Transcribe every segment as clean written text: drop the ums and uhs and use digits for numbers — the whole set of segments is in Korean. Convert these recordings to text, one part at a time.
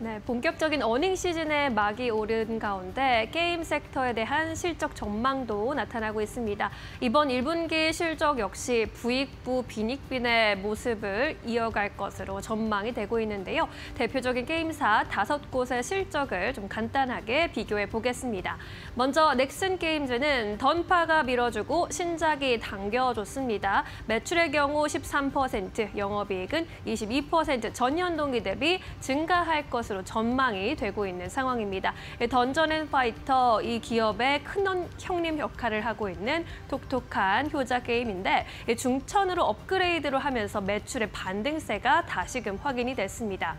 네, 본격적인 어닝 시즌에 막이 오른 가운데 게임 섹터에 대한 실적 전망도 나타나고 있습니다. 이번 1분기 실적 역시 부익부 빈익빈의 모습을 이어갈 것으로 전망이 되고 있는데요. 대표적인 게임사 5곳의 실적을 좀 간단하게 비교해 보겠습니다. 먼저 넥슨 게임즈는 던파가 밀어주고 신작이 당겨줬습니다. 매출의 경우 13%, 영업이익은 22% 전년 동기 대비 증가할 것으로 전망이 되고 있는 상황입니다. 던전 앤 파이터 이 기업의 큰 형님 역할을 하고 있는 독특한 효자 게임인데 중천으로 업그레이드를 하면서 매출의 반등세가 다시금 확인이 됐습니다.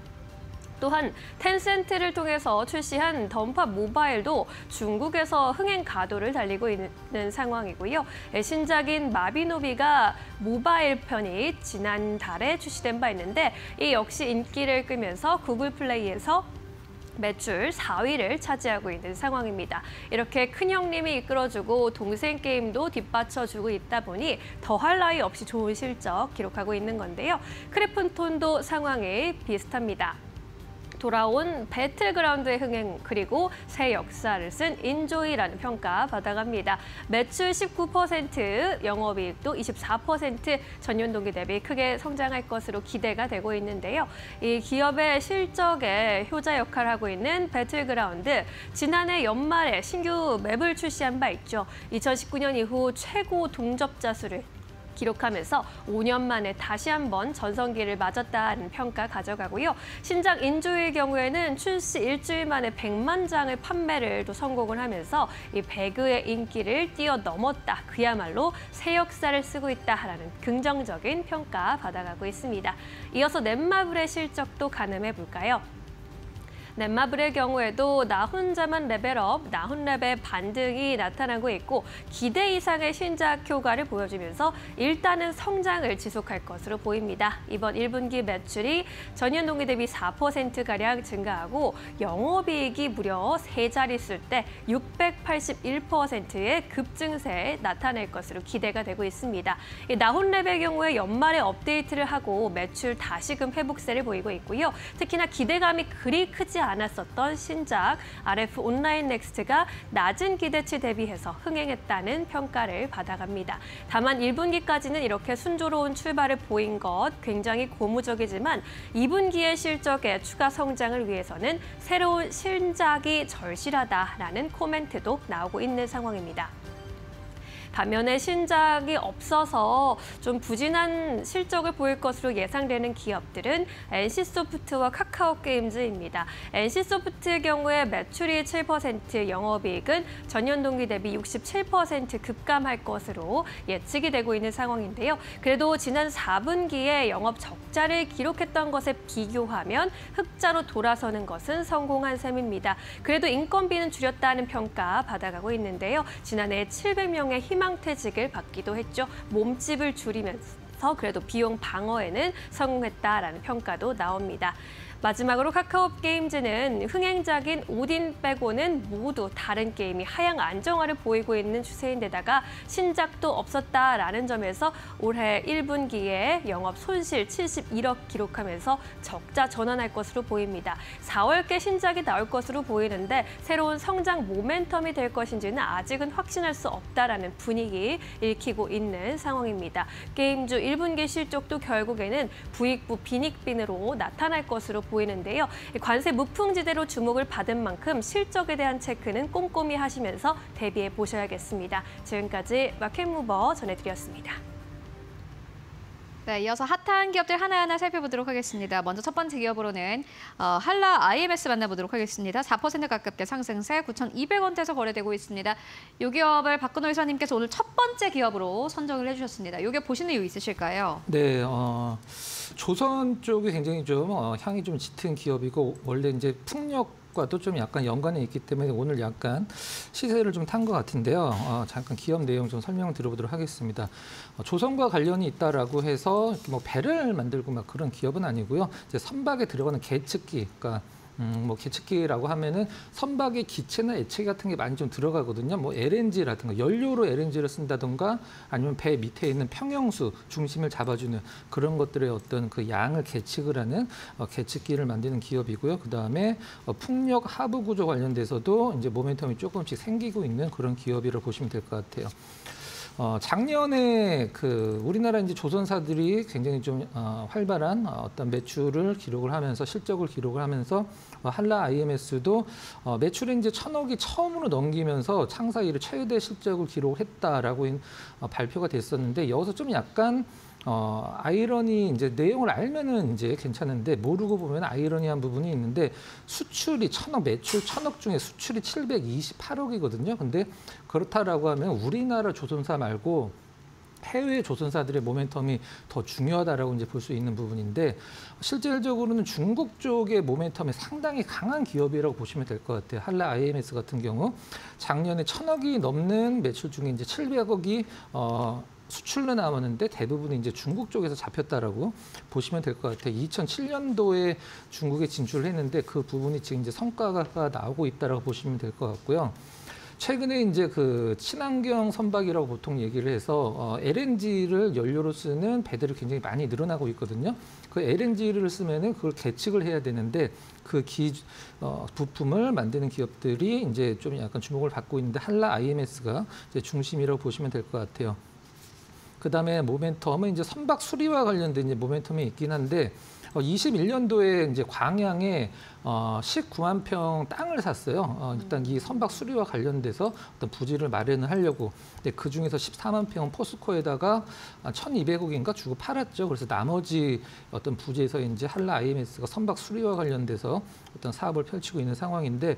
또한 텐센트를 통해서 출시한 던파 모바일도 중국에서 흥행 가도를 달리고 있는 상황이고요. 신작인 마비노비가 모바일 편이 지난달에 출시된 바 있는데 이 역시 인기를 끌면서 구글 플레이에서 매출 4위를 차지하고 있는 상황입니다. 이렇게 큰형님이 이끌어주고 동생 게임도 뒷받쳐주고 있다 보니 더할 나위 없이 좋은 실적 기록하고 있는 건데요. 크래프톤도 상황이 비슷합니다. 돌아온 배틀그라운드의 흥행 그리고 새 역사를 쓴 인조이라는 평가 받아갑니다. 매출 19%, 영업이익도 24% 전년 동기 대비 크게 성장할 것으로 기대가 되고 있는데요. 이 기업의 실적에 효자 역할을 하고 있는 배틀그라운드, 지난해 연말에 신규 맵을 출시한 바 있죠. 2019년 이후 최고 동접자 수를 기록하면서 5년 만에 다시 한번 전성기를 맞았다는 평가 가져가고요. 신작 인조의 경우에는 출시 일주일 만에 100만 장의 판매를 또 성공을 하면서 이 배그의 인기를 뛰어넘었다. 그야말로 새 역사를 쓰고 있다라는 긍정적인 평가 받아가고 있습니다. 이어서 넷마블의 실적도 가늠해 볼까요? 넷마블의 경우에도 나 혼자만 레벨업, 나훈랩의 반등이 나타나고 있고 기대 이상의 신작 효과를 보여주면서 일단은 성장을 지속할 것으로 보입니다. 이번 1분기 매출이 전년 동기 대비 4%가량 증가하고 영업이익이 무려 3자릿수일 때 681%의 급증세 나타낼 것으로 기대가 되고 있습니다. 나훈랩의 경우에 연말에 업데이트를 하고 매출 다시금 회복세를 보이고 있고요. 특히나 기대감이 그리 크지 않았었던 신작 RF 온라인 넥스트가 낮은 기대치 대비해서 흥행했다는 평가를 받아갑니다. 다만 1분기까지는 이렇게 순조로운 출발을 보인 것 굉장히 고무적이지만 2분기의 실적의 추가 성장을 위해서는 새로운 신작이 절실하다라는 코멘트도 나오고 있는 상황입니다. 반면에 신작이 없어서 좀 부진한 실적을 보일 것으로 예상되는 기업들은 NC소프트와 카카오게임즈입니다. NC소프트의 경우에 매출이 7%, 영업이익은 전년 동기 대비 67% 급감할 것으로 예측이 되고 있는 상황인데요. 그래도 지난 4분기에 영업 적자를 기록했던 것에 비교하면 흑자로 돌아서는 것은 성공한 셈입니다. 그래도 인건비는 줄였다는 평가 받아가고 있는데요. 지난해 700명의 희망퇴직을 받기도 했죠. 몸집을 줄이면서 그래도 비용 방어에는 성공했다라는 평가도 나옵니다. 마지막으로 카카오게임즈는 흥행작인 오딘 빼고는 모두 다른 게임이 하향 안정화를 보이고 있는 추세인데다가 신작도 없었다라는 점에서 올해 1분기에 영업 손실 71억 기록하면서 적자 전환할 것으로 보입니다. 4월께 신작이 나올 것으로 보이는데 새로운 성장 모멘텀이 될 것인지는 아직은 확신할 수 없다라는 분위기 읽히고 있는 상황입니다. 게임주 1분기 실적도 결국에는 부익부 빈익빈으로 나타날 것으로 보이는데요. 관세 무풍지대로 주목을 받은 만큼 실적에 대한 체크는 꼼꼼히 하시면서 대비해 보셔야겠습니다. 지금까지 마켓무버 전해드렸습니다. 네, 이어서 핫한 기업들 하나하나 살펴보도록 하겠습니다. 먼저 첫 번째 기업으로는 한라 IMS 만나보도록 하겠습니다. 4% 가깝게 상승세 9,200원대에서 거래되고 있습니다. 이 기업을 박근호 이사님께서 오늘 첫 번째 기업으로 선정을 해주셨습니다. 이게 보시는 이유 있으실까요? 네, 조선 쪽이 굉장히 좀 향이 좀 짙은 기업이고 원래 이제 풍력과도 좀 약간 연관이 있기 때문에 오늘 약간 시세를 좀 탄 것 같은데요. 잠깐 기업 내용 좀 설명을 드려보도록 하겠습니다. 조선과 관련이 있다라고 해서 뭐 배를 만들고 막 그런 기업은 아니고요. 이제 선박에 들어가는 계측기, 그러니까 뭐 계측기라고 하면은 선박의 기체나 액체 같은 게 많이 좀 들어가거든요. 뭐 LNG라든가 연료로 LNG를 쓴다든가 아니면 배 밑에 있는 평형수 중심을 잡아주는 그런 것들의 어떤 그 양을 계측을 하는 계측기를 만드는 기업이고요. 그 다음에 풍력 하부 구조 관련돼서도 이제 모멘텀이 조금씩 생기고 있는 그런 기업이라고 보시면 될 것 같아요. 작년에 그 우리나라 이제 조선사들이 굉장히 좀 활발한 어떤 매출을 기록을 하면서 실적을 기록을 하면서 한라 IMS도 매출이 이제 1,000억이 처음으로 넘기면서 창사 이래 최대 실적을 기록했다라고 발표가 됐었는데 여기서 좀 약간 아이러니 이제 내용을 알면은 이제 괜찮은데 모르고 보면 아이러니한 부분이 있는데 수출이 1,000억 매출 1,000억 중에 수출이 728억이거든요. 근데 그렇다라고 하면 우리나라 조선사 말고 해외 조선사들의 모멘텀이 더 중요하다라고 이제 볼 수 있는 부분인데 실질적으로는 중국 쪽의 모멘텀이 상당히 강한 기업이라고 보시면 될 것 같아요. 한라 IMS 같은 경우 작년에 1,000억이 넘는 매출 중에 이제 700억이 수출로 나오는데 대부분이 이제 중국 쪽에서 잡혔다라고 보시면 될 것 같아요. 2007년도에 중국에 진출을 했는데 그 부분이 지금 이제 성과가 나오고 있다라고 보시면 될 것 같고요. 최근에 이제 그 친환경 선박이라고 보통 얘기를 해서 LNG를 연료로 쓰는 배들이 굉장히 많이 늘어나고 있거든요. 그 LNG를 쓰면은 그걸 계측을 해야 되는데 그 부품을 만드는 기업들이 이제 좀 약간 주목을 받고 있는데 한라 IMS가 이제 중심이라고 보시면 될 것 같아요. 그다음에 모멘텀은 이제 선박 수리와 관련된 이제 모멘텀이 있긴 한데 21년도에 이제 광양에 19만 평 땅을 샀어요. 일단 이 선박 수리와 관련돼서 어떤 부지를 마련을 하려고. 근데 그 중에서 14만 평 포스코에다가 1,200억인가 주고 팔았죠. 그래서 나머지 어떤 부지에서 이제 한라 IMS가 선박 수리와 관련돼서 어떤 사업을 펼치고 있는 상황인데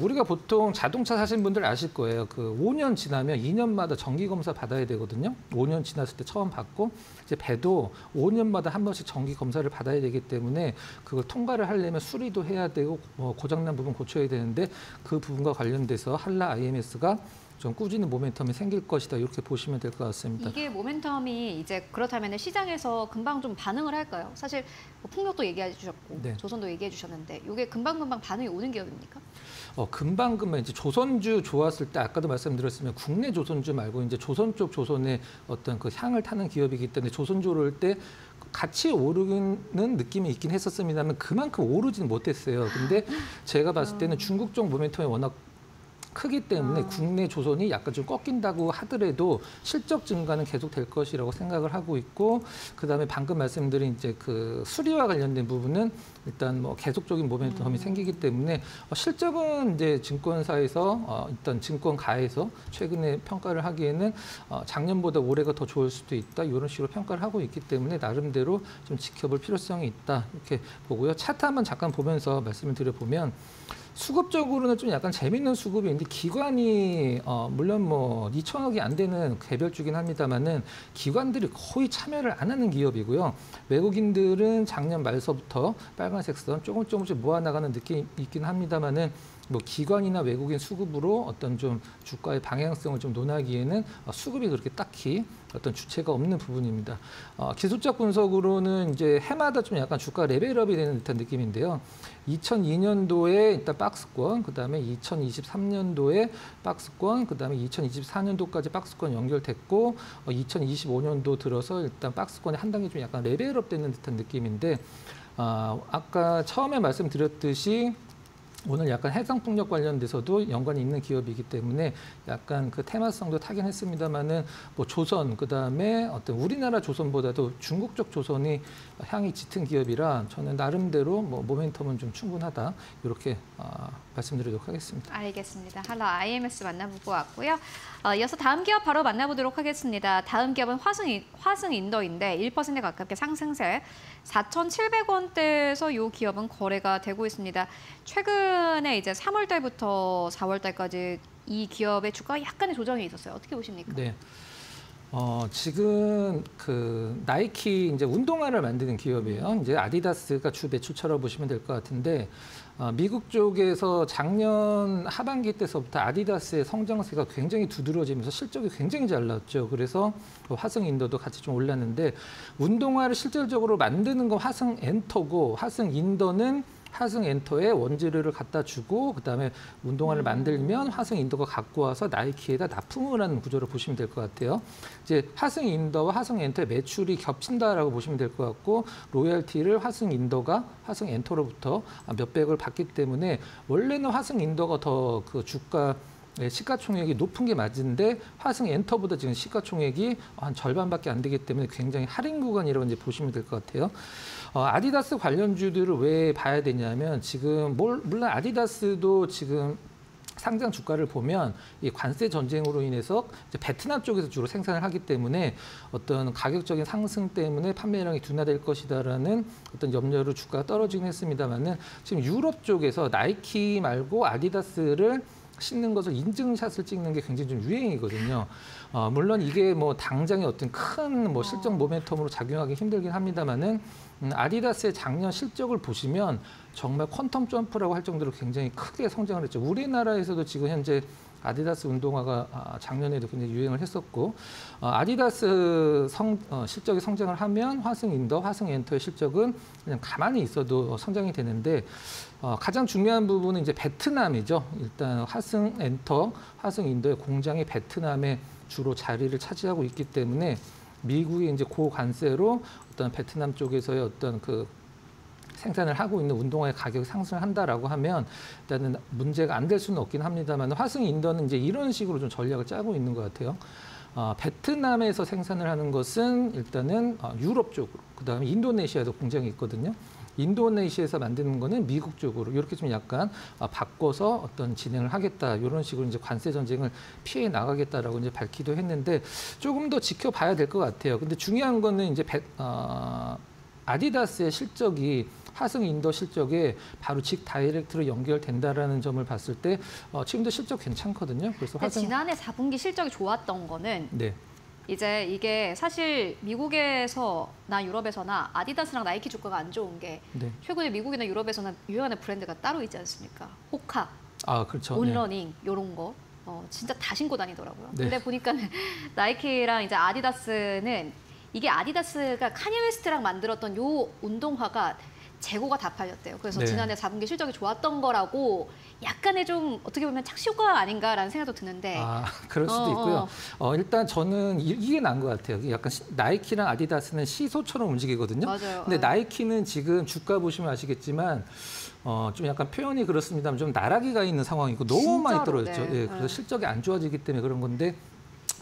우리가 보통 자동차 사신 분들 아실 거예요. 그 5년 지나면 2년마다 정기 검사 받아야 되거든요. 5년 지났을 때 처음 받고 이제 배도 5년마다 한 번씩 정기 검사를 받아야 되기 때문에 그걸 통과를 하려면 수리도 해야 되고 고장난 부분 고쳐야 되는데 그 부분과 관련돼서 한라 IMS가 좀 꾸준히 모멘텀이 생길 것이다 이렇게 보시면 될 것 같습니다. 이게 모멘텀이 이제 그렇다면 시장에서 금방 좀 반응을 할까요? 사실 뭐 풍력도 얘기해 주셨고 네. 조선도 얘기해 주셨는데 이게 금방금방 반응이 오는 기업입니까? 금방금방 이제 조선주 좋았을 때 아까도 말씀드렸으면 국내 조선주 말고 이제 조선 쪽 조선의 어떤 그 향을 타는 기업이기 때문에 조선주 오를 때 같이 오르는 느낌이 있긴 했었습니다만 그만큼 오르지는 못했어요. 근데 제가 봤을 때는 중국 쪽 모멘텀이 워낙 크기 때문에 국내 조선이 약간 좀 꺾인다고 하더라도 실적 증가는 계속 될 것이라고 생각을 하고 있고 그다음에 방금 말씀드린 이제 그 수리와 관련된 부분은 일단 뭐 계속적인 모멘텀이 생기기 때문에 실적은 이제 증권사에서 일단 증권가에서 최근에 평가를 하기에는 작년보다 올해가 더 좋을 수도 있다 이런 식으로 평가를 하고 있기 때문에 나름대로 좀 지켜볼 필요성이 있다 이렇게 보고요. 차트 한번 잠깐 보면서 말씀을 드려보면 수급적으로는 좀 약간 재밌는 수급이 있는데 기관이 물론 뭐 2,000억이 안 되는 개별주긴 합니다만은 기관들이 거의 참여를 안 하는 기업이고요. 외국인들은 작년 말서부터 빨간색 선 조금씩 모아나가는 느낌이 있긴 합니다만은 뭐 기관이나 외국인 수급으로 어떤 좀 주가의 방향성을 좀 논하기에는 수급이 그렇게 딱히 어떤 주체가 없는 부분입니다. 기술적 분석으로는 이제 해마다 좀 약간 주가 레벨업이 되는 듯한 느낌인데요. 2002년도에 일단 박스권, 그다음에 2023년도에 박스권, 그다음에 2024년도까지 박스권 연결됐고 2025년도 들어서 일단 박스권이 한 단계 좀 약간 레벨업 되는 듯한 느낌인데 아까 처음에 말씀드렸듯이 오늘 약간 해상풍력 관련돼서도 연관이 있는 기업이기 때문에 약간 그 테마성도 타긴 했습니다만은 뭐 조선 그다음에 어떤 우리나라 조선보다도 중국 쪽 조선이 향이 짙은 기업이라 저는 나름대로 뭐 모멘텀은 좀 충분하다 이렇게 말씀드리도록 하겠습니다. 알겠습니다. 한라 IMS 만나보고 왔고요. 이어서 다음 기업 바로 만나보도록 하겠습니다. 다음 기업은 화승인더인데 1% 가깝게 상승세 4,700원대에서 이 기업은 거래가 되고 있습니다. 최근에 이제 3월 달부터 4월 달까지 이 기업의 주가가 약간의 조정이 있었어요. 어떻게 보십니까? 네. 지금 그 나이키 이제 운동화를 만드는 기업이에요. 이제 아디다스가 주 매출처럼 보시면 될 것 같은데 미국 쪽에서 작년 하반기 때서부터 아디다스의 성장세가 굉장히 두드러지면서 실적이 굉장히 잘 나왔죠. 그래서 화승인더도 같이 좀 올랐는데 운동화를 실질적으로 만드는 건 화승엔터고 화승인더는 화승엔터에 원재료를 갖다 주고 그다음에 운동화를 만들면 화승인더가 갖고 와서 나이키에다 납품을 하는 구조를 보시면 될 것 같아요. 이제 화승인더와 화승엔터의 매출이 겹친다라고 보시면 될 것 같고 로열티를 화승인더가 화승엔터로부터 몇백을 받기 때문에 원래는 화승인더가 더 그 주가 시가총액이 높은 게 맞은데 화승엔터보다 지금 시가총액이 한 절반밖에 안 되기 때문에 굉장히 할인 구간이라고 이제 보시면 될 것 같아요. 아디다스 관련주들을 왜 봐야 되냐면 지금 물론 아디다스도 지금 상장 주가를 보면 이 관세 전쟁으로 인해서 이제 베트남 쪽에서 주로 생산을 하기 때문에 어떤 가격적인 상승 때문에 판매량이 둔화될 것이다라는 어떤 염려로 주가가 떨어지긴 했습니다만은 지금 유럽 쪽에서 나이키 말고 아디다스를 신는 것을 인증샷을 찍는 게 굉장히 좀 유행이거든요. 물론 이게 뭐 당장의 어떤 큰 뭐 실적 모멘텀으로 작용하기 힘들긴 합니다만은 아디다스의 작년 실적을 보시면 정말 퀀텀 점프라고 할 정도로 굉장히 크게 성장을 했죠. 우리나라에서도 지금 현재 아디다스 운동화가 작년에도 굉장히 유행을 했었고 아디다스 실적이 성장을 하면 화승인더, 화승엔터의 실적은 그냥 가만히 있어도 성장이 되는데 가장 중요한 부분은 이제 베트남이죠. 일단 화승엔터, 화승인더의 공장이 베트남에 주로 자리를 차지하고 있기 때문에 미국이 이제 고관세로 어떤 베트남 쪽에서의 어떤 그 생산을 하고 있는 운동화의 가격이 상승을 한다라고 하면 일단은 문제가 안 될 수는 없긴 합니다만 화승인더는 이제 이런 식으로 좀 전략을 짜고 있는 것 같아요. 베트남에서 생산을 하는 것은 일단은 유럽 쪽으로, 그다음에 인도네시아도 공장이 있거든요. 인도네시아에서 만드는 거는 미국 쪽으로 이렇게 좀 약간 바꿔서 어떤 진행을 하겠다 이런 식으로 이제 관세 전쟁을 피해 나가겠다라고 이제 밝히도 했는데 조금 더 지켜봐야 될 것 같아요. 근데 중요한 거는 이제 아디다스의 실적이 화승인더 실적에 바로 직 다이렉트로 연결된다라는 점을 봤을 때 지금도 실적 괜찮거든요. 그래서 지난해 4분기 실적이 좋았던 거는 네. 이제 이게 사실 미국에서나 유럽에서나 아디다스랑 나이키 주가가 안 좋은 게 네. 최근에 미국이나 유럽에서는 유행하는 브랜드가 따로 있지 않습니까? 호카, 그렇죠. 온러닝 이런 거 진짜 다 신고 다니더라고요. 네. 근데 보니까 나이키랑 이제 아디다스는 이게 아디다스가 카니 웨스트랑 만들었던 요 운동화가 재고가 다 팔렸대요. 그래서 네. 지난해 4분기 실적이 좋았던 거라고 약간의 좀 어떻게 보면 착시 효과가 아닌가라는 생각도 드는데. 그럴 수도 있고요. 일단 저는 이게 나은 것 같아요. 약간 나이키랑 아디다스는 시소처럼 움직이거든요. 맞아요. 근데 나이키는 지금 주가 보시면 아시겠지만 좀 약간 표현이 그렇습니다만 좀 나락이가 있는 상황이고 너무 많이 진짜로, 떨어졌죠. 네. 예, 그래서 실적이 안 좋아지기 때문에 그런 건데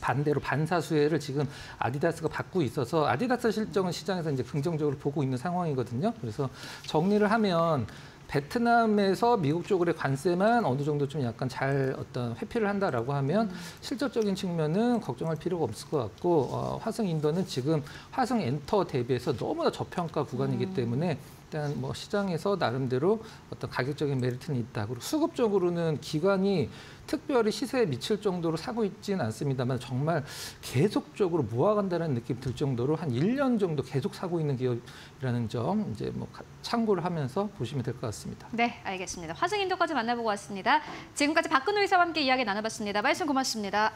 반대로 반사수혜를 지금 아디다스가 받고 있어서 아디다스 실적은 시장에서 이제 긍정적으로 보고 있는 상황이거든요. 그래서 정리를 하면 베트남에서 미국 쪽으로의 관세만 어느 정도 좀 약간 잘 어떤 회피를 한다라고 하면 실질적인 측면은 걱정할 필요가 없을 것 같고 화승인더는 지금 화승엔터 대비해서 너무나 저평가 구간이기 때문에 일단 뭐 시장에서 나름대로 어떤 가격적인 메리트는 있다. 그리고 수급적으로는 기관이 특별히 시세에 미칠 정도로 사고 있지는 않습니다만 정말 계속적으로 모아간다는 느낌 들 정도로 한 1년 정도 계속 사고 있는 기업이라는 점 이제 뭐 참고를 하면서 보시면 될 것 같습니다. 네, 알겠습니다. 화승인더까지 만나보고 왔습니다. 지금까지 박근호 이사와 함께 이야기 나눠봤습니다. 말씀 고맙습니다.